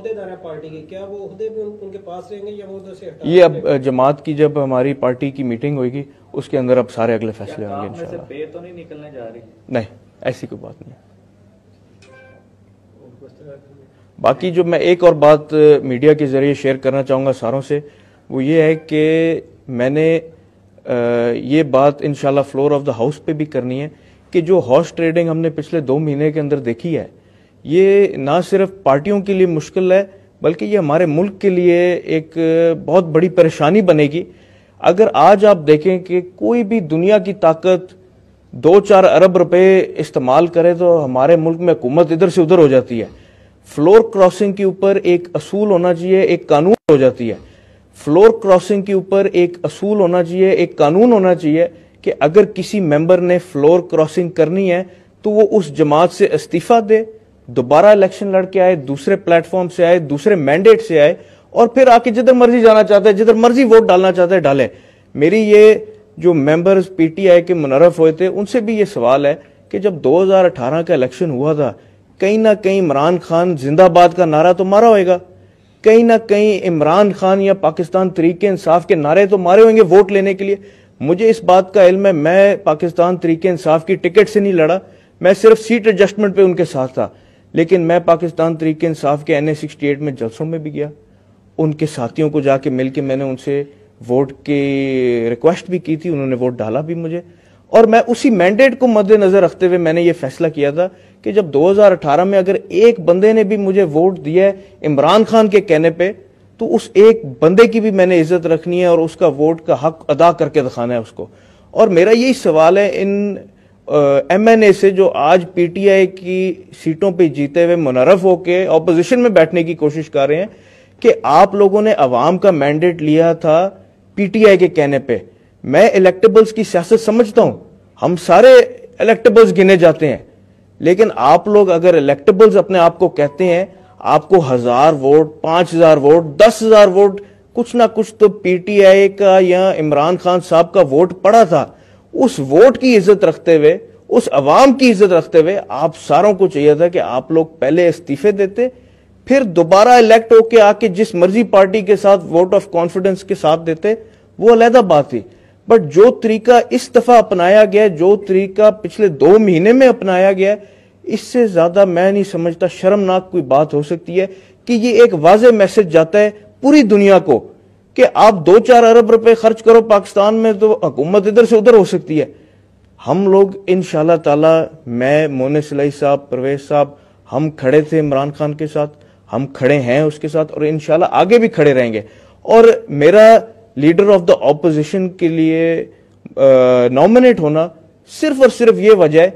عہدیدار ہیں پارٹی کے، کیا وہ عہدے بھی ان کے پاس رہیں گے یا وہ ادھر سے ہٹا؟ یہ اب جماعت کی جب ہماری پارٹی کی میٹنگ ہوئے گی اس کے اندر اب سارے اگلے فیصلے ہوں گے انشاءاللہ۔ پے تو نہیں نکلنے جا رہی؟ نہیں، ایسی کوئی بات نہیں۔ باقی جو میں ایک اور بات میڈیا کے ذریعے شیئر کرنا چاہوں گا ساروں سے، وہ یہ ہے کہ میں نے یہ بات انشاءاللہ فلور آف دا ہاؤس پہ بھی کرنی ہے کہ جو ہارس ٹریڈنگ ہم نے پچھلے 2 مہینے کے اندر دیکھی ہے، یہ نہ صرف پارٹیوں کے لیے مشکل ہے بلکہ یہ ہمارے ملک کے لیے ایک بہت بڑی پریشانی بنے گی۔ اگر آج آپ دیکھیں کہ کوئی بھی دنیا کی طاقت 2-4 ارب روپے استعمال کرے تو ہمارے ملک میں حکومت ادھر سے ادھر ہو جاتی ہے۔ فلور کراسنگ کے اوپر ایک اصول ہونا چاہیے، ایک قانون ہو جاتی ہے۔ فلور کراسنگ کے اوپر ایک اصول ہونا چاہیے، ایک قانون ہونا چاہیے کہ اگر کسی ممبر نے فلور کراسنگ کرنی ہے تو وہ اس جماعت سے استعفیٰ دے، دوبارہ الیکشن لڑ کے آئے، دوسرے پلیٹ فارم سے آئے، دوسرے مینڈیٹ سے آئے، اور پھر آ کے جدھر مرضی جانا چاہتا ہے، جدھر مرضی ووٹ ڈالنا چاہتا ہے ڈالے۔ میری یہ جو ممبرز پی ٹی آئی کے منعرف ہوئے تھے ان سے بھی یہ سوال ہے کہ جب 2018 کا الیکشن ہوا تھا، کہیں نہ کہیں عمران خان زندہ باد کا نعرہ تو مارا ہوئے گا، کہیں نہ کہیں عمران خان یا پاکستان تحریک انصاف کے نعرے تو مارے ہوئیں گے ووٹ لینے کے لیے۔ مجھے اس بات کا علم ہے، میں پاکستان تحریک انصاف کی ٹکٹ سے نہیں لڑا، میں صرف سیٹ ایڈجسٹمنٹ پہ ان کے ساتھ تھا، لیکن میں پاکستان تحریک انصاف کے NA 68 میں جلسوں میں بھی گیا، ان کے ساتھیوں کو جا کے مل کے میں نے ان سے ووٹ کی ریکویسٹ بھی کی تھی، انہوں نے ووٹ ڈالا بھی مجھے، اور میں اسی مینڈیٹ کو مد نظر رکھتے ہوئے میں نے یہ فیصلہ کیا تھا کہ جب 2018 میں اگر ایک بندے نے بھی مجھے ووٹ دیا ہے عمران خان کے کہنے پہ تو اس ایک بندے کی بھی میں نے عزت رکھنی ہے اور اس کا ووٹ کا حق ادا کر کے دکھانا ہے اس کو۔ اور میرا یہی سوال ہے ان MNA سے جو آج PTI کی سیٹوں پہ جیتے ہوئے منعرف ہو کے اپوزیشن میں بیٹھنے کی کوشش کر رہے ہیں کہ آپ لوگوں نے عوام کا مینڈیٹ لیا تھا PTI کے کہنے پہ۔ میں الیکٹیبلز کی سیاست سمجھتا ہوں، ہم سارے الیکٹیبلز گنے جاتے ہیں، لیکن آپ لوگ اگر الیکٹیبلز اپنے آپ کو کہتے ہیں، آپ کو 1000 ووٹ، 5000 ووٹ، 10,000 ووٹ، کچھ نہ کچھ تو PTI کا یا عمران خان صاحب کا ووٹ پڑا تھا، اس ووٹ کی عزت رکھتے ہوئے، اس عوام کی عزت رکھتے ہوئے آپ ساروں کو چاہیے تھا کہ آپ لوگ پہلے استعفے دیتے، پھر دوبارہ الیکٹ ہو کے آ کے جس مرضی پارٹی کے ساتھ ووٹ آف کانفیڈنس کے ساتھ دیتے، وہ علیحدہ بات تھی۔ بٹ جو طریقہ اس دفعہ اپنایا گیا، جو طریقہ پچھلے 2 مہینے میں اپنایا گیا، اس سے زیادہ میں نہیں سمجھتا شرمناک کوئی بات ہو سکتی ہے کہ یہ ایک واضح میسج جاتا ہے پوری دنیا کو کہ آپ 2-4 ارب روپے خرچ کرو پاکستان میں تو حکومت ادھر سے ادھر ہو سکتی ہے۔ ہم لوگ انشاءاللہ تعالی، میں مونے سلائی صاحب، پرویز صاحب، ہم کھڑے تھے عمران خان کے ساتھ، ہم کھڑے ہیں اس کے ساتھ، اور انشاءاللہ آگے بھی کھڑے رہیں گے۔ اور میرا لیڈر آف دا اپوزیشن کے لیے نامنیٹ ہونا صرف اور صرف یہ وجہ ہے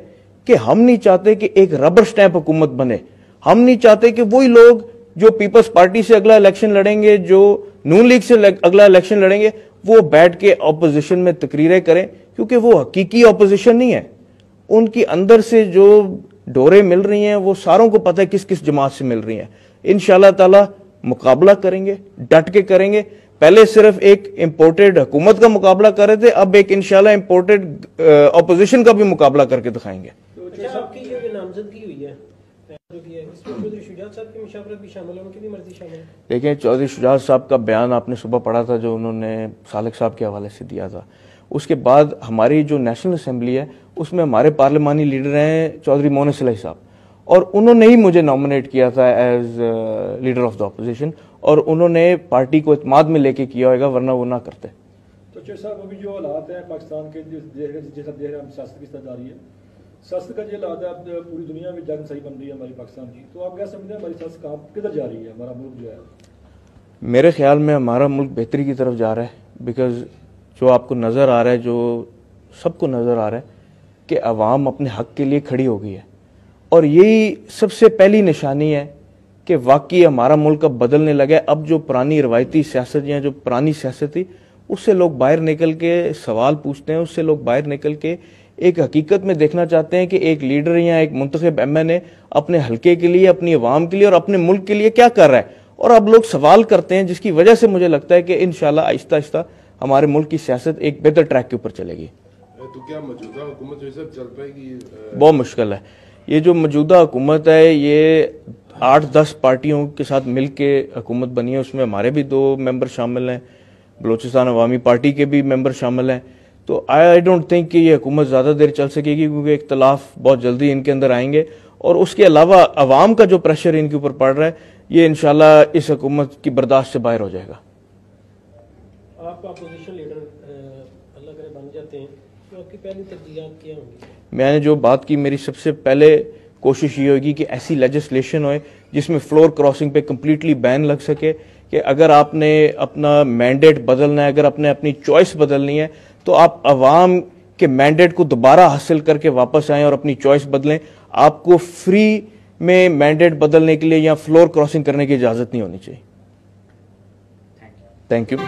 کہ ہم نہیں چاہتے کہ ایک ربر سٹیمپ حکومت بنے، ہم نہیں چاہتے کہ وہی لوگ جو پیپلز پارٹی سے اگلا الیکشن لڑیں گے، جو نون لیگ سے اگلا الیکشن لڑیں گے، وہ بیٹھ کے اپوزیشن میں تقریریں کریں، کیونکہ وہ حقیقی اپوزیشن نہیں ہے۔ ان کی اندر سے جو ڈورے مل رہی ہیں وہ ساروں کو پتہ ہے کس کس جماعت سے مل رہی ہیں۔ انشاءاللہ تعالی مقابلہ کریں گے، ڈٹ کے کریں گے۔ پہلے صرف ایک امپورٹڈ حکومت کا مقابلہ کر رہے تھے، اب ایک انشاءاللہ امپورٹڈ اپوزیشن کا بھی مقابلہ کر کے دکھائیں گے۔ اچھا، آپ کی یہ نامزدگی ہوئی ہے، اس میں چودھری شجاعت صاحب کی مشاورت بھی شامل ہے، ان کی بھی مرضی شامل ہے؟ دیکھیں، چودھری شجاعت صاحب کا بیان آپ نے صبح پڑھا تھا جو انہوں نے سالک صاحب کے حوالے سے دیا تھا۔ اس کے بعد ہماری جو نیشنل اسمبلی ہے اس میں ہمارے پارلیمانی لیڈر ہیں چودھری مونے سلائی صاحب، اور انہوں نے ہی مجھے نامنیٹ کیا تھا as leader of the opposition, اور انہوں نے پارٹی کو اعتماد میں لے کے کیا ہوئے گا، ورنہ وہ نہ کرتے۔ تو چودھری صاحب، ابھی جو حالات ہیں پاکستان کے، جیسا ہم سیاست کی جاری ہے، سیاست کا جو حالات ہے، اب پوری دنیا میں جنگ صحیح بن رہی ہے ہماری پاکستان کی، تو آپ کیا سمجھتے ہیں ہماری سیاست کہاں کدھر جا رہی ہے، ہمارا ملک جو ہے؟ میرے خیال میں ہمارا ملک بہتری کی طرف جا رہا ہے، بیکاز جو آپ کو نظر آ رہا ہے، جو سب کو نظر آ رہا ہے کہ عوام اپنے حق کے لیے کھڑی ہو گئی ہے، اور یہی سب سے پہلی نشانی ہے کہ واقعی ہمارا ملک اب بدلنے لگا ہے۔ اب جو پرانی روایتی سیاست یا جو پرانی سیاست تھی، اس سے لوگ باہر نکل کے سوال پوچھتے ہیں، اس سے لوگ باہر نکل کے ایک حقیقت میں دیکھنا چاہتے ہیں کہ ایک لیڈر یا ایک منتخب MNA اپنے حلقے کے لیے، اپنی عوام کے لیے اور اپنے ملک کے لیے کیا کر رہا ہے، اور اب لوگ سوال کرتے ہیں، جس کی وجہ سے مجھے لگتا ہے کہ انشاءاللہ آہستہ آہستہ ہمارے ملک کی سیاست ایک بہتر ٹریک کے اوپر چلے گی۔ تو کیا موجودہ حکومت جو سب چل پائے گی؟ بہت مشکل ہے، یہ جو موجودہ حکومت ہے یہ 8-10 پارٹیوں کے ساتھ مل کے حکومت بنی ہے. اس میں ہمارے بھی 2 ممبر شامل ہیں, بلوچستان عوامی پارٹی کے بھی ممبر شامل ہیں. تو آئی ڈونٹ تھنک کہ یہ حکومت زیادہ دیر چل سکے گی, کیونکہ اختلاف بہت جلدی ان کے اندر آئیں گے. اور اس کے علاوہ عوام کا جو پریشر ان کے اوپر پڑ رہا ہے یہ انشاءاللہ اس حکومت کی برداشت سے باہر ہو جائے گا. آپ اپوزیشن لیڈر اللہ کرے بن جاتے ہیں تو آپ کی پہلی ترجیحات کیا ہوں گی؟ میں نے جو بات کی, میری سب سے پہلے کوشش یہ ہوگی کہ ایسی لیجسلیشن ہوئے جس میں فلور کراسنگ پہ کمپلیٹلی بین لگ سکے, کہ اگر آپ نے اپنا مینڈیٹ بدلنا ہے, اگر آپ نے اپنی چوائس بدلنی ہے, تو آپ عوام کے مینڈیٹ کو دوبارہ حاصل کر کے واپس آئیں اور اپنی چوائس بدلیں. آپ کو فری میں مینڈیٹ بدلنے کے لیے یا فلور کراسنگ کرنے کی اجازت نہیں ہونی چاہیے. Thank you.